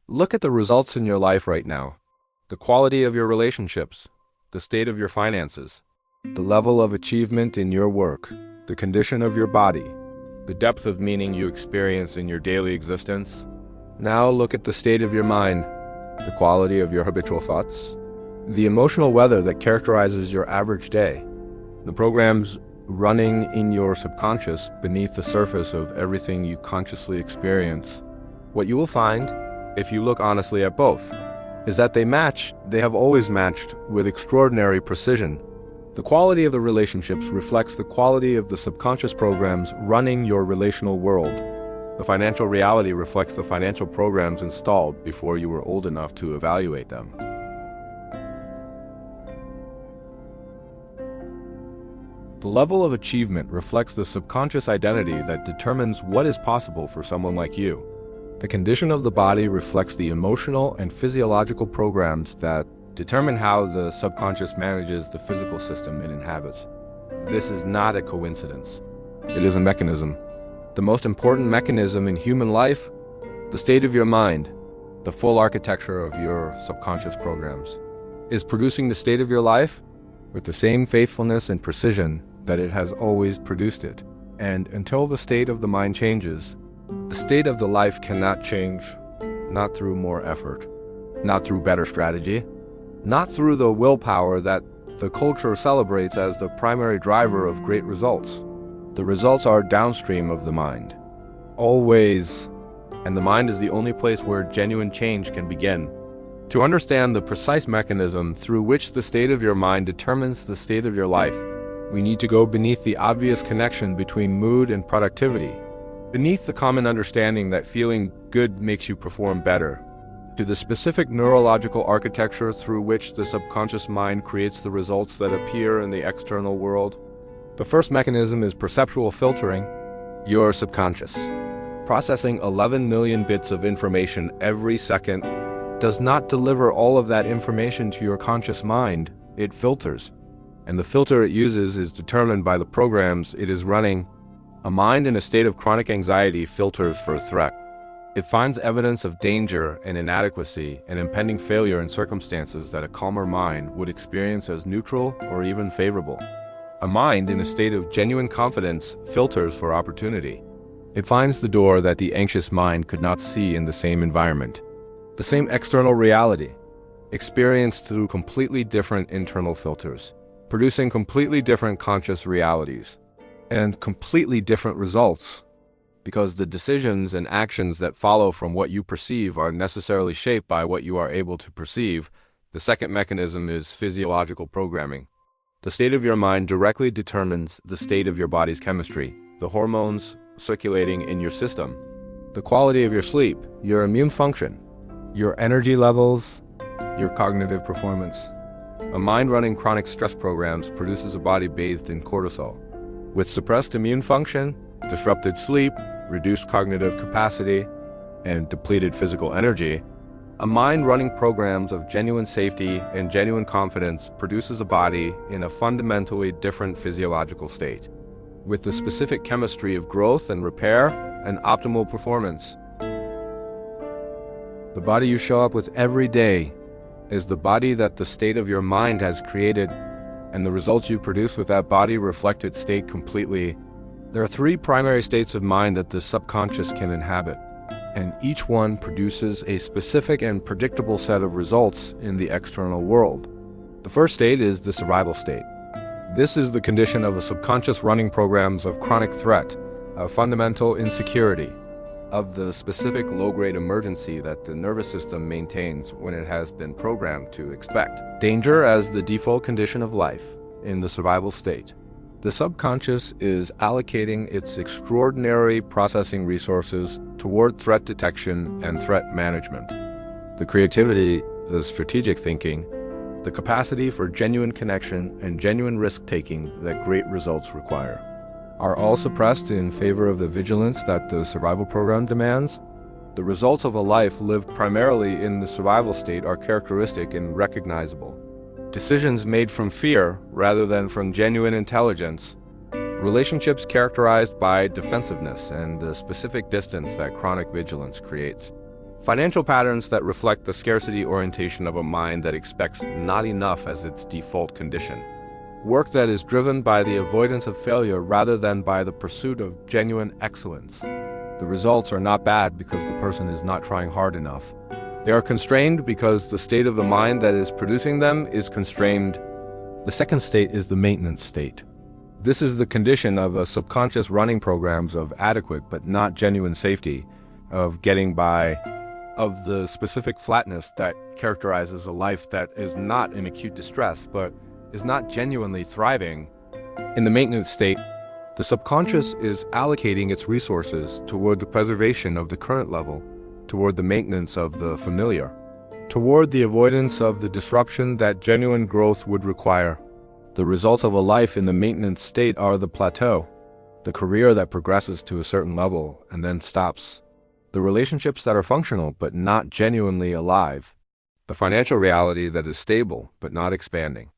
Look at the results in your life right now. The quality of your relationships, the state of your finances, the level of achievement in your work, the condition of your body, the depth of meaning you experience in your daily existence. Now look at the state of your mind, the quality of your habitual thoughts, the emotional weather that characterizes your average day, the programs running in your subconscious beneath the surface of everything you consciously experience. What you will find, if you look honestly at both, is that they have always matched with extraordinary precision. The quality of the relationships reflects the quality of the subconscious programs running your relational world. The financial reality reflects the financial programs installed before you were old enough to evaluate them. The level of achievement reflects the subconscious identity that determines what is possible for someone like you. The condition of the body reflects the emotional and physiological programs that determine how the subconscious manages the physical system it inhabits. This is not a coincidence. It is a mechanism. The most important mechanism in human life, the state of your mind, the full architecture of your subconscious programs, is producing the state of your life with the same faithfulness and precision that it has always produced it. And until the state of the mind changes, the state of the life cannot change, not through more effort, not through better strategy, not through the willpower that the culture celebrates as the primary driver of great results. The results are downstream of the mind, always, and the mind is the only place where genuine change can begin. To understand the precise mechanism through which the state of your mind determines the state of your life, we need to go beneath the obvious connection between mood and productivity, beneath the common understanding that feeling good makes you perform better, to the specific neurological architecture through which the subconscious mind creates the results that appear in the external world. The first mechanism is perceptual filtering. Your subconscious, processing 11 million bits of information every second, does not deliver all of that information to your conscious mind. It filters. And the filter it uses is determined by the programs it is running. A mind in a state of chronic anxiety filters for a threat. It finds evidence of danger and inadequacy and impending failure in circumstances that a calmer mind would experience as neutral or even favorable. A mind in a state of genuine confidence filters for opportunity. It finds the door that the anxious mind could not see in the same environment. The same external reality, experienced through completely different internal filters, producing completely different conscious realities, and completely different results, because the decisions and actions that follow from what you perceive are necessarily shaped by what you are able to perceive. The second mechanism is physiological programming. The state of your mind directly determines the state of your body's chemistry, the hormones circulating in your system, the quality of your sleep, your immune function, your energy levels, your cognitive performance. A mind running chronic stress programs produces a body bathed in cortisol. With suppressed immune function, disrupted sleep, reduced cognitive capacity, and depleted physical energy, a mind running programs of genuine safety and genuine confidence produces a body in a fundamentally different physiological state, with the specific chemistry of growth and repair and optimal performance. The body you show up with every day is the body that the state of your mind has created, and the results you produce with that body reflect its state completely. There are three primary states of mind that the subconscious can inhabit, and each one produces a specific and predictable set of results in the external world. The first state is the survival state. This is the condition of a subconscious running programs of chronic threat, of fundamental insecurity, of the specific low-grade emergency that the nervous system maintains when it has been programmed to expect. Danger as the default condition of life in the survival state. The subconscious is allocating its extraordinary processing resources toward threat detection and threat management. The creativity, the strategic thinking, the capacity for genuine connection and genuine risk-taking that great results require, are all suppressed in favor of the vigilance that the survival program demands. The results of a life lived primarily in the survival state are characteristic and recognizable. Decisions made from fear rather than from genuine intelligence. Relationships characterized by defensiveness and the specific distance that chronic vigilance creates. Financial patterns that reflect the scarcity orientation of a mind that expects not enough as its default condition. Work that is driven by the avoidance of failure rather than by the pursuit of genuine excellence. The results are not bad because the person is not trying hard enough. They are constrained because the state of the mind that is producing them is constrained. The second state is the maintenance state. This is the condition of a subconscious running programs of adequate but not genuine safety, of getting by, of the specific flatness that characterizes a life that is not in acute distress but is not genuinely thriving. In the maintenance state, the subconscious is allocating its resources toward the preservation of the current level, toward the maintenance of the familiar, toward the avoidance of the disruption that genuine growth would require. The results of a life in the maintenance state are the plateau, the career that progresses to a certain level and then stops, the relationships that are functional but not genuinely alive, the financial reality that is stable but not expanding.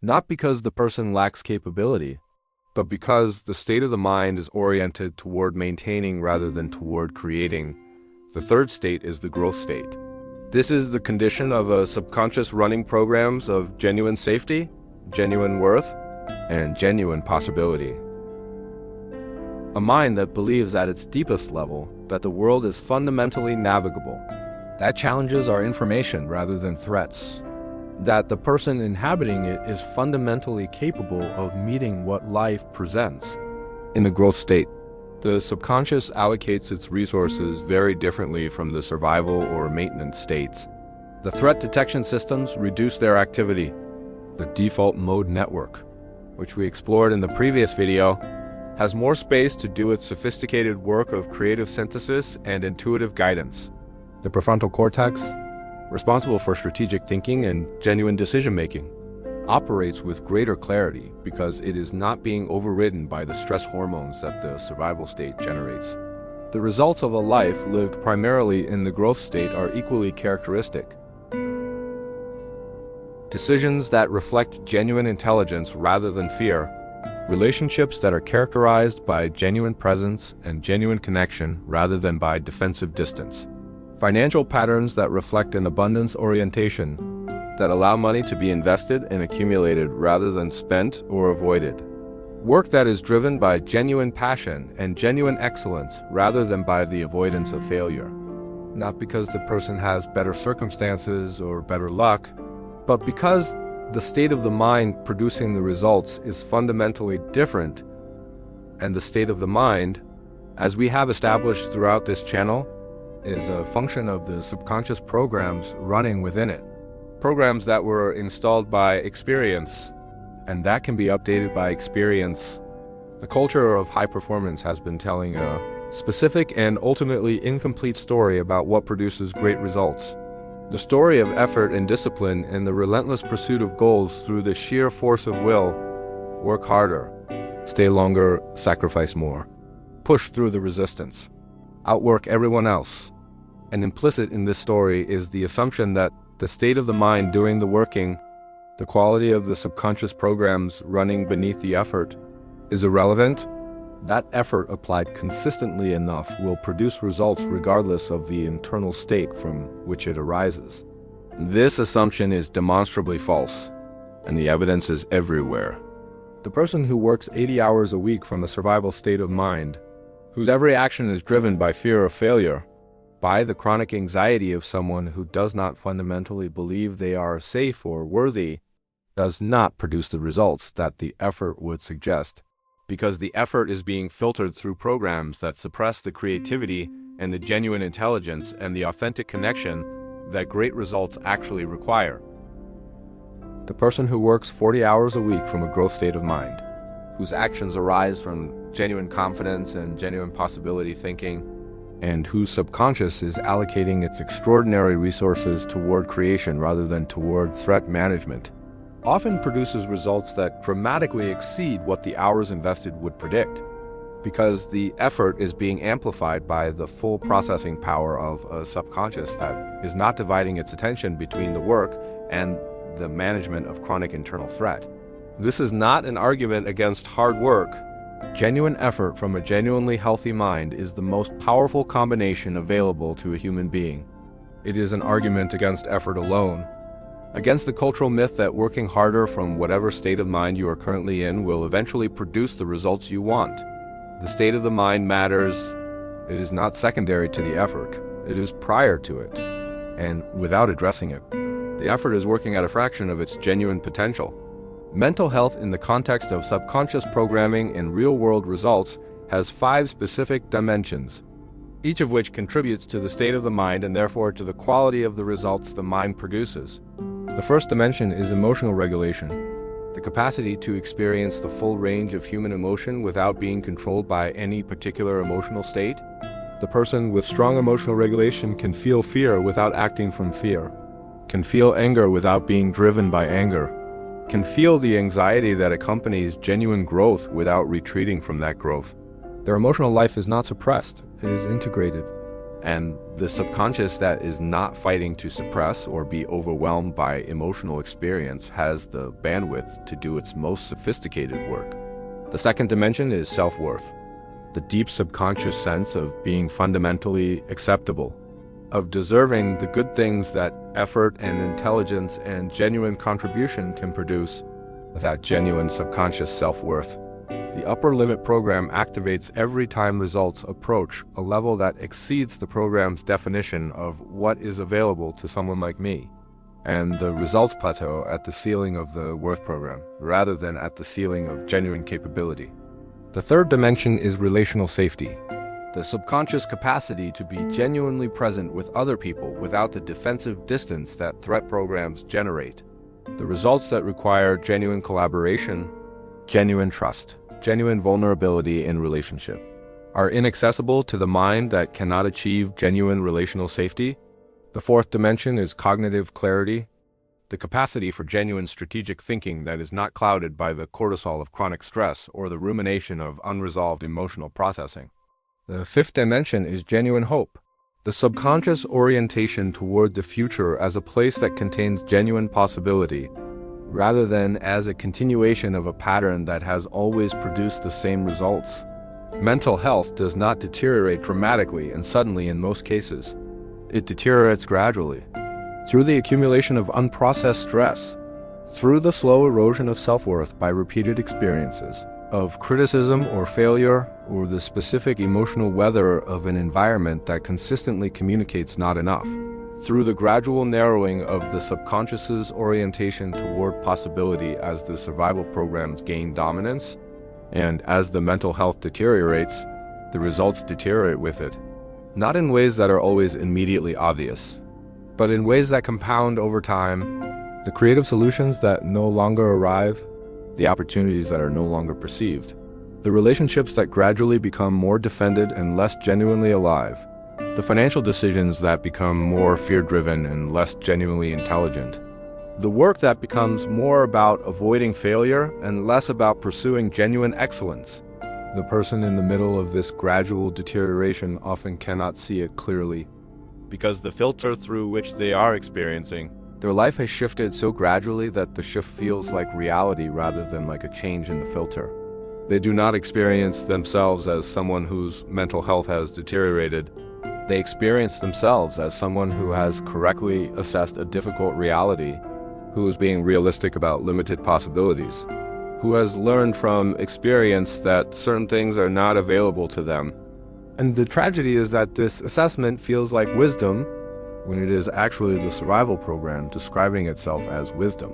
Not because the person lacks capability, but because the state of the mind is oriented toward maintaining rather than toward creating. The third state is the growth state. This is the condition of a subconscious running programs of genuine safety, genuine worth, and genuine possibility. A mind that believes at its deepest level that the world is fundamentally navigable, that challenges are information rather than threats, that the person inhabiting it is fundamentally capable of meeting what life presents. In the growth state, the subconscious allocates its resources very differently from the survival or maintenance states. The threat detection systems reduce their activity. The default mode network, which we explored in the previous video, has more space to do its sophisticated work of creative synthesis and intuitive guidance. The prefrontal cortex, responsible for strategic thinking and genuine decision-making, operates with greater clarity because it is not being overridden by the stress hormones that the survival state generates. The results of a life lived primarily in the growth state are equally characteristic. Decisions that reflect genuine intelligence rather than fear, relationships that are characterized by genuine presence and genuine connection rather than by defensive distance. Financial patterns that reflect an abundance orientation, that allow money to be invested and accumulated rather than spent or avoided. Work that is driven by genuine passion and genuine excellence rather than by the avoidance of failure. Not because the person has better circumstances or better luck, but because the state of the mind producing the results is fundamentally different, and the state of the mind, as we have established throughout this channel, is a function of the subconscious programs running within it. Programs that were installed by experience, and that can be updated by experience. The culture of high performance has been telling a specific and ultimately incomplete story about what produces great results. The story of effort and discipline and the relentless pursuit of goals through the sheer force of will. Work harder, stay longer, sacrifice more. Push through the resistance. Outwork everyone else. And implicit in this story is the assumption that the state of the mind doing the working, the quality of the subconscious programs running beneath the effort, is irrelevant. That effort applied consistently enough will produce results regardless of the internal state from which it arises. This assumption is demonstrably false, and the evidence is everywhere. The person who works 80 hours a week from a survival state of mind, whose every action is driven by fear of failure, by the chronic anxiety of someone who does not fundamentally believe they are safe or worthy, does not produce the results that the effort would suggest, because the effort is being filtered through programs that suppress the creativity and the genuine intelligence and the authentic connection that great results actually require. The person who works 40 hours a week from a growth state of mind, whose actions arise from genuine confidence and genuine possibility thinking, and whose subconscious is allocating its extraordinary resources toward creation rather than toward threat management, often produces results that dramatically exceed what the hours invested would predict, because the effort is being amplified by the full processing power of a subconscious that is not dividing its attention between the work and the management of chronic internal threat. This is not an argument against hard work. Genuine effort from a genuinely healthy mind is the most powerful combination available to a human being. It is an argument against effort alone, against the cultural myth that working harder from whatever state of mind you are currently in will eventually produce the results you want. The state of the mind matters. It is not secondary to the effort. It is prior to it, and without addressing it, the effort is working at a fraction of its genuine potential. Mental health in the context of subconscious programming and real-world results has 5 specific dimensions, each of which contributes to the state of the mind and therefore to the quality of the results the mind produces. The first dimension is emotional regulation, the capacity to experience the full range of human emotion without being controlled by any particular emotional state. The person with strong emotional regulation can feel fear without acting from fear, can feel anger without being driven by anger, can feel the anxiety that accompanies genuine growth without retreating from that growth. Their emotional life is not suppressed, it is integrated. And the subconscious that is not fighting to suppress or be overwhelmed by emotional experience has the bandwidth to do its most sophisticated work. The second dimension is self-worth, the deep subconscious sense of being fundamentally acceptable, of deserving the good things that effort and intelligence and genuine contribution can produce. Without genuine subconscious self-worth, the upper limit program activates every time results approach a level that exceeds the program's definition of what is available to someone like me, and the results plateau at the ceiling of the worth program, rather than at the ceiling of genuine capability. The third dimension is relational safety, the subconscious capacity to be genuinely present with other people without the defensive distance that threat programs generate. The results that require genuine collaboration, genuine trust, genuine vulnerability in relationship, are inaccessible to the mind that cannot achieve genuine relational safety. The fourth dimension is cognitive clarity, the capacity for genuine strategic thinking that is not clouded by the cortisol of chronic stress or the rumination of unresolved emotional processing. The fifth dimension is genuine hope, the subconscious orientation toward the future as a place that contains genuine possibility, rather than as a continuation of a pattern that has always produced the same results. Mental health does not deteriorate dramatically and suddenly in most cases. It deteriorates gradually, through the accumulation of unprocessed stress, through the slow erosion of self-worth by repeated experiences of criticism or failure, or the specific emotional weather of an environment that consistently communicates not enough, through the gradual narrowing of the subconscious's orientation toward possibility as the survival programs gain dominance, and as the mental health deteriorates, the results deteriorate with it. Not in ways that are always immediately obvious, but in ways that compound over time, the creative solutions that no longer arrive, the opportunities that are no longer perceived, the relationships that gradually become more defended and less genuinely alive, the financial decisions that become more fear-driven and less genuinely intelligent, the work that becomes more about avoiding failure and less about pursuing genuine excellence. The person in the middle of this gradual deterioration often cannot see it clearly, because the filter through which they are experiencing their life has shifted so gradually that the shift feels like reality rather than like a change in the filter. They do not experience themselves as someone whose mental health has deteriorated. They experience themselves as someone who has correctly assessed a difficult reality, who is being realistic about limited possibilities, who has learned from experience that certain things are not available to them. And the tragedy is that this assessment feels like wisdom when it is actually the survival program describing itself as wisdom.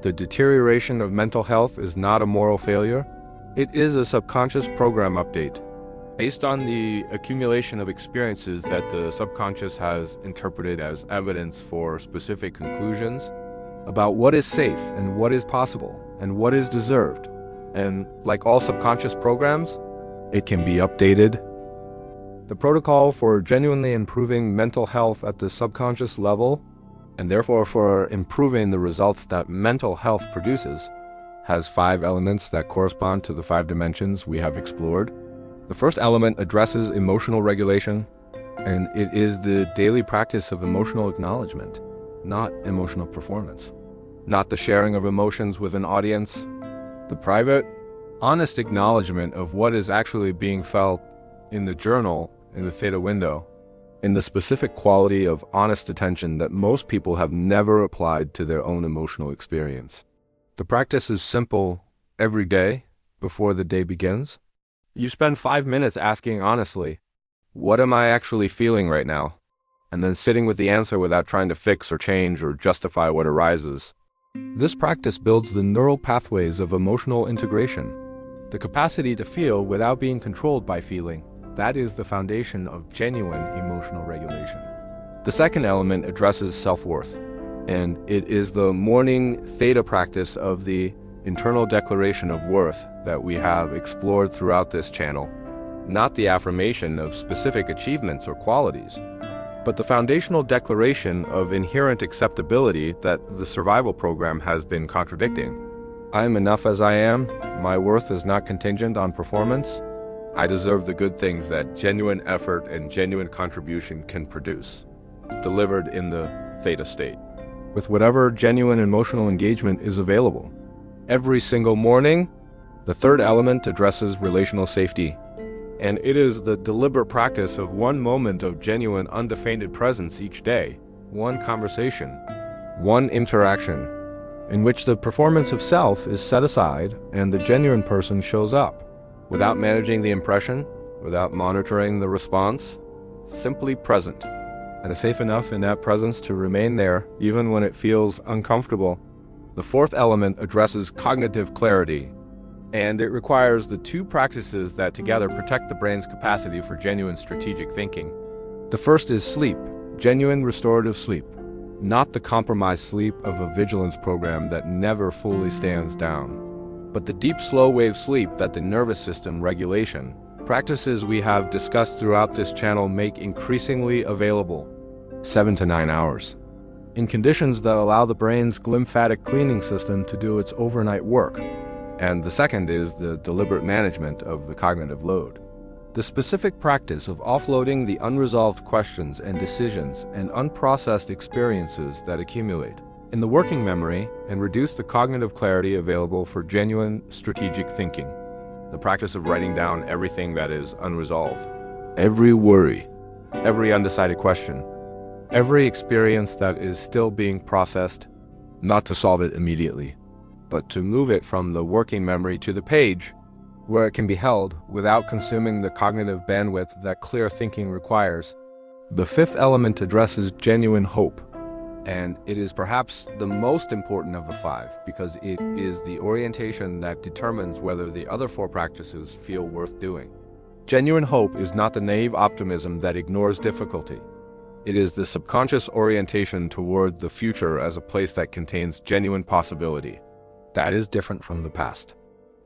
The deterioration of mental health is not a moral failure. It is a subconscious program update, based on the accumulation of experiences that the subconscious has interpreted as evidence for specific conclusions about what is safe and what is possible and what is deserved. And like all subconscious programs, it can be updated. The protocol for genuinely improving mental health at the subconscious level, and therefore for improving the results that mental health produces, has 5 elements that correspond to the 5 dimensions we have explored. The first element addresses emotional regulation, and it is the daily practice of emotional acknowledgement, not emotional performance, not the sharing of emotions with an audience. The private, honest acknowledgement of what is actually being felt in the journal in the theta window in the specific quality of honest attention that most people have never applied to their own emotional experience. The practice is simple every day before the day begins. You spend 5 minutes asking honestly, what am I actually feeling right now? And then sitting with the answer without trying to fix or change or justify what arises. This practice builds the neural pathways of emotional integration, the capacity to feel without being controlled by feeling. That is the foundation of genuine emotional regulation. The second element addresses self-worth, and it is the morning theta practice of the internal declaration of worth that we have explored throughout this channel, not the affirmation of specific achievements or qualities, but the foundational declaration of inherent acceptability that the survival program has been contradicting. I am enough as I am. My worth is not contingent on performance. I deserve the good things that genuine effort and genuine contribution can produce, delivered in the theta state, with whatever genuine emotional engagement is available. Every single morning, the third element addresses relational safety, and it is the deliberate practice of one moment of genuine undefended presence each day, one conversation, one interaction, in which the performance of self is set aside and the genuine person shows up, without managing the impression, without monitoring the response, simply present, and safe enough in that presence to remain there even when it feels uncomfortable. The fourth element addresses cognitive clarity, and it requires the two practices that together protect the brain's capacity for genuine strategic thinking. The first is sleep, genuine restorative sleep, not the compromised sleep of a vigilance program that never fully stands down, but the deep slow-wave sleep that the nervous system regulation practices we have discussed throughout this channel make increasingly available, 7 to 9 hours, in conditions that allow the brain's glymphatic cleaning system to do its overnight work. And the second is the deliberate management of the cognitive load. The specific practice of offloading the unresolved questions and decisions and unprocessed experiences that accumulate in the working memory and reduce the cognitive clarity available for genuine strategic thinking. The practice of writing down everything that is unresolved, every worry, every undecided question, every experience that is still being processed, not to solve it immediately, but to move it from the working memory to the page, where it can be held without consuming the cognitive bandwidth that clear thinking requires. The fifth element addresses genuine hope, and it is perhaps the most important of the five because it is the orientation that determines whether the other four practices feel worth doing. Genuine hope is not the naive optimism that ignores difficulty. It is the subconscious orientation toward the future as a place that contains genuine possibility. That is different from the past.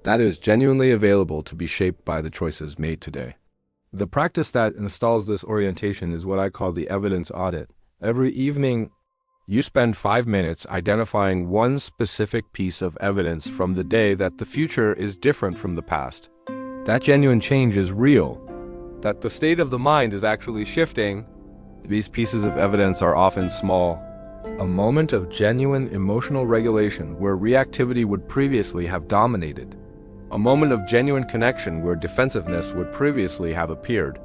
That is genuinely available to be shaped by the choices made today. The practice that installs this orientation is what I call the evidence audit. Every evening, you spend 5 minutes identifying one specific piece of evidence from the day that the future is different from the past. That genuine change is real. That the state of the mind is actually shifting. These pieces of evidence are often small. A moment of genuine emotional regulation where reactivity would previously have dominated. A moment of genuine connection where defensiveness would previously have appeared.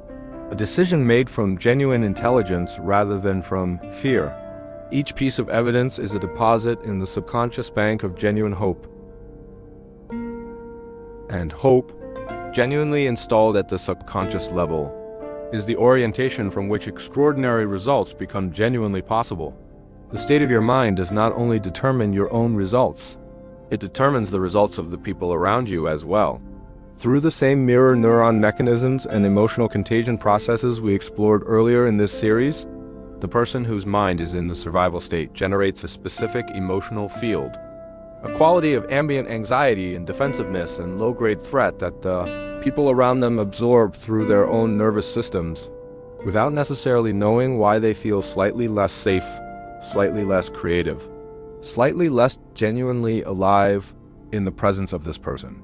A decision made from genuine intelligence rather than from fear. Each piece of evidence is a deposit in the subconscious bank of genuine hope. And hope, genuinely installed at the subconscious level, is the orientation from which extraordinary results become genuinely possible. The state of your mind does not only determine your own results, it determines the results of the people around you as well. Through the same mirror neuron mechanisms and emotional contagion processes we explored earlier in this series, the person whose mind is in the survival state generates a specific emotional field, a quality of ambient anxiety and defensiveness and low-grade threat that the people around them absorb through their own nervous systems, without necessarily knowing why they feel slightly less safe, slightly less creative, slightly less genuinely alive in the presence of this person.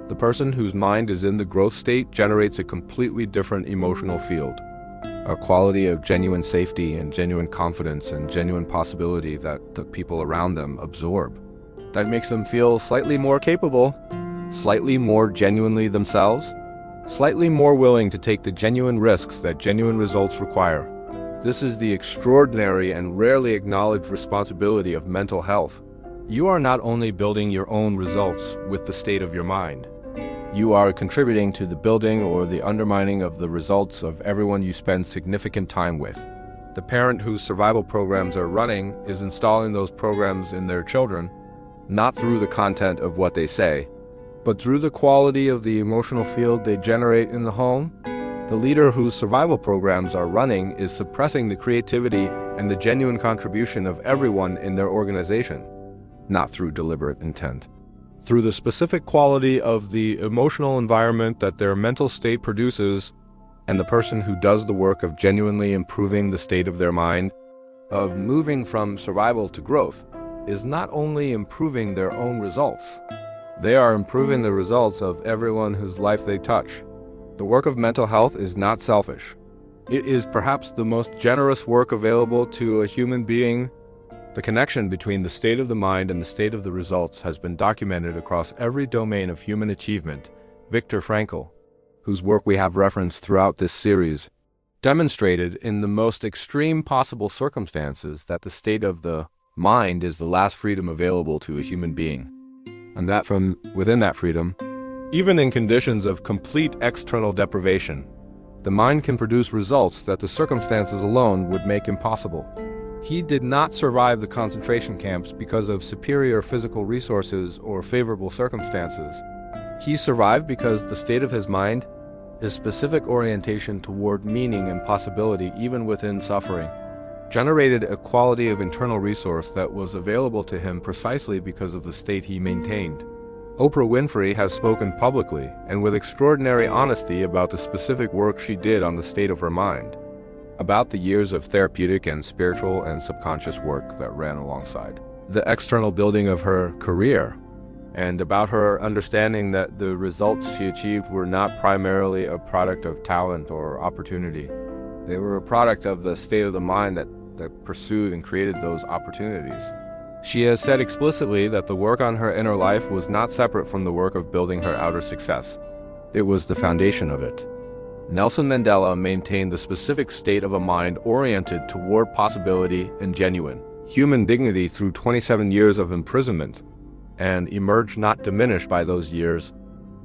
The person whose mind is in the growth state generates a completely different emotional field, a quality of genuine safety and genuine confidence and genuine possibility that the people around them absorb. That makes them feel slightly more capable, slightly more genuinely themselves, slightly more willing to take the genuine risks that genuine results require. This is the extraordinary and rarely acknowledged responsibility of mental health. You are not only building your own results with the state of your mind. You are contributing to the building or the undermining of the results of everyone you spend significant time with. The parent whose survival programs are running is installing those programs in their children, not through the content of what they say, but through the quality of the emotional field they generate in the home. The leader whose survival programs are running is suppressing the creativity and the genuine contribution of everyone in their organization, not through deliberate intent. Through the specific quality of the emotional environment that their mental state produces, and the person who does the work of genuinely improving the state of their mind, of moving from survival to growth, is not only improving their own results, they are improving the results of everyone whose life they touch. The work of mental health is not selfish. It is perhaps the most generous work available to a human being. The connection between the state of the mind and the state of the results has been documented across every domain of human achievement. Viktor Frankl, whose work we have referenced throughout this series, demonstrated in the most extreme possible circumstances that the state of the mind is the last freedom available to a human being, and that from within that freedom, even in conditions of complete external deprivation, the mind can produce results that the circumstances alone would make impossible. He did not survive the concentration camps because of superior physical resources or favorable circumstances. He survived because the state of his mind, his specific orientation toward meaning and possibility even within suffering, generated a quality of internal resource that was available to him precisely because of the state he maintained. Oprah Winfrey has spoken publicly and with extraordinary honesty about the specific work she did on the state of her mind, about the years of therapeutic and spiritual and subconscious work that ran alongside the external building of her career, and about her understanding that the results she achieved were not primarily a product of talent or opportunity. They were a product of the state of the mind that pursued and created those opportunities. She has said explicitly that the work on her inner life was not separate from the work of building her outer success. It was the foundation of it. Nelson Mandela maintained the specific state of a mind oriented toward possibility and genuine human dignity through 27 years of imprisonment, and emerged not diminished by those years,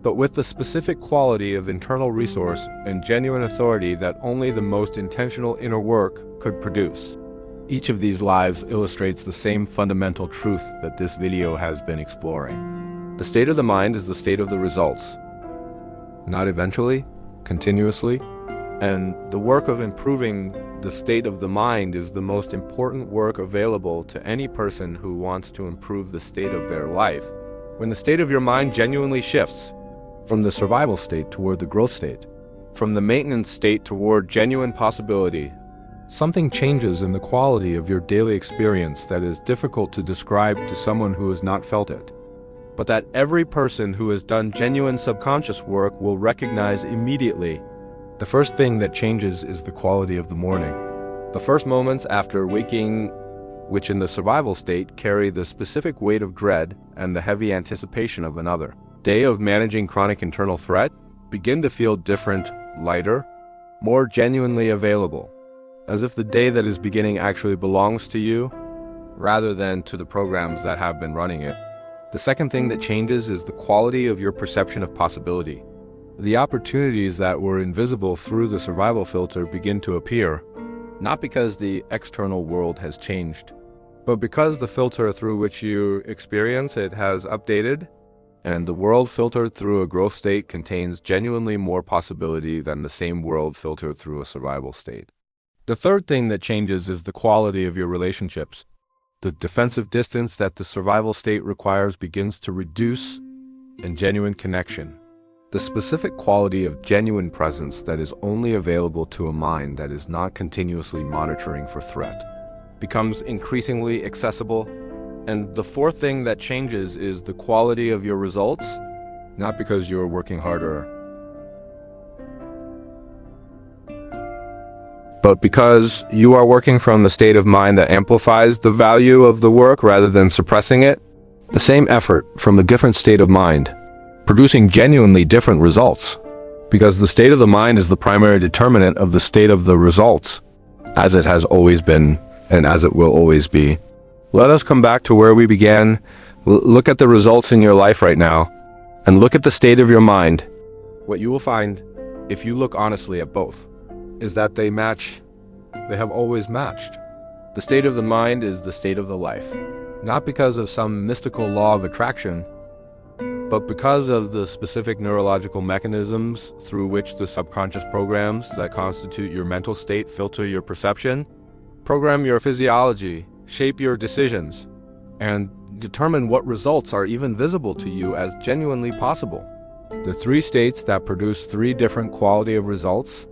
but with the specific quality of internal resource and genuine authority that only the most intentional inner work could produce. Each of these lives illustrates the same fundamental truth that this video has been exploring. The state of the mind is the state of the results, not eventually, continuously, and the work of improving the state of the mind is the most important work available to any person who wants to improve the state of their life. When the state of your mind genuinely shifts from the survival state toward the growth state, from the maintenance state toward genuine possibility, something changes in the quality of your daily experience that is difficult to describe to someone who has not felt it, but that every person who has done genuine subconscious work will recognize immediately. The first thing that changes is the quality of the morning. The first moments after waking, which in the survival state carry the specific weight of dread and the heavy anticipation of another day of managing chronic internal threat, begin to feel different, lighter, more genuinely available, as if the day that is beginning actually belongs to you, rather than to the programs that have been running it. The second thing that changes is the quality of your perception of possibility. The opportunities that were invisible through the survival filter begin to appear, not because the external world has changed, but because the filter through which you experience it has updated, and the world filtered through a growth state contains genuinely more possibility than the same world filtered through a survival state. The third thing that changes is the quality of your relationships. The defensive distance that the survival state requires begins to reduce, and genuine connection, the specific quality of genuine presence that is only available to a mind that is not continuously monitoring for threat, becomes increasingly accessible. And the fourth thing that changes is the quality of your results, not because you're working harder, but because you are working from a state of mind that amplifies the value of the work rather than suppressing it. The same effort from a different state of mind, producing genuinely different results, because the state of the mind is the primary determinant of the state of the results. as it has always been, and as it will always be. Let us come back to where we began. Look at the results in your life right now, and look at the state of your mind. What you will find, if you look honestly at both, is that they match. They have always matched. The state of the mind is the state of the life, not because of some mystical law of attraction, but because of the specific neurological mechanisms through which the subconscious programs that constitute your mental state filter your perception, program your physiology, shape your decisions, and determine what results are even visible to you as genuinely possible. The three states that produce three different quality of results: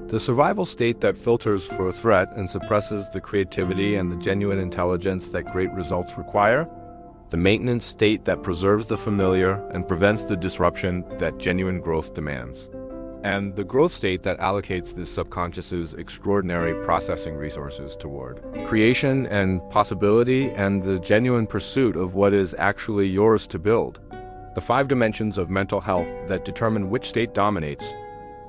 the survival state that filters for a threat and suppresses the creativity and the genuine intelligence that great results require, the maintenance state that preserves the familiar and prevents the disruption that genuine growth demands, and the growth state that allocates the subconscious's extraordinary processing resources toward creation and possibility and the genuine pursuit of what is actually yours to build. The 5 dimensions of mental health that determine which state dominates: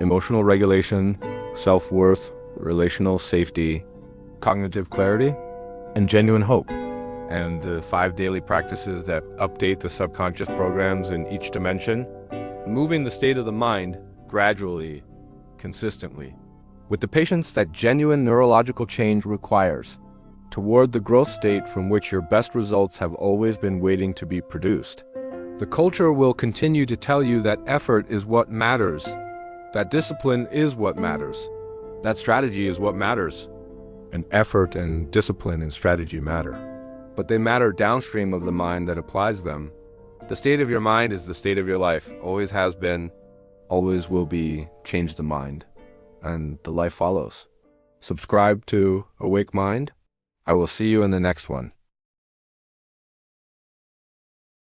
emotional regulation, self-worth, relational safety, cognitive clarity, and genuine hope. And the 5 daily practices that update the subconscious programs in each dimension, moving the state of the mind gradually, consistently, with the patience that genuine neurological change requires, toward the growth state from which your best results have always been waiting to be produced. The culture will continue to tell you that effort is what matters, that discipline is what matters, that strategy is what matters. And effort and discipline and strategy matter, but they matter downstream of the mind that applies them. The state of your mind is the state of your life, always has been, always will be. Change the mind, and the life follows. Subscribe to Awake Mind. I will see you in the next one.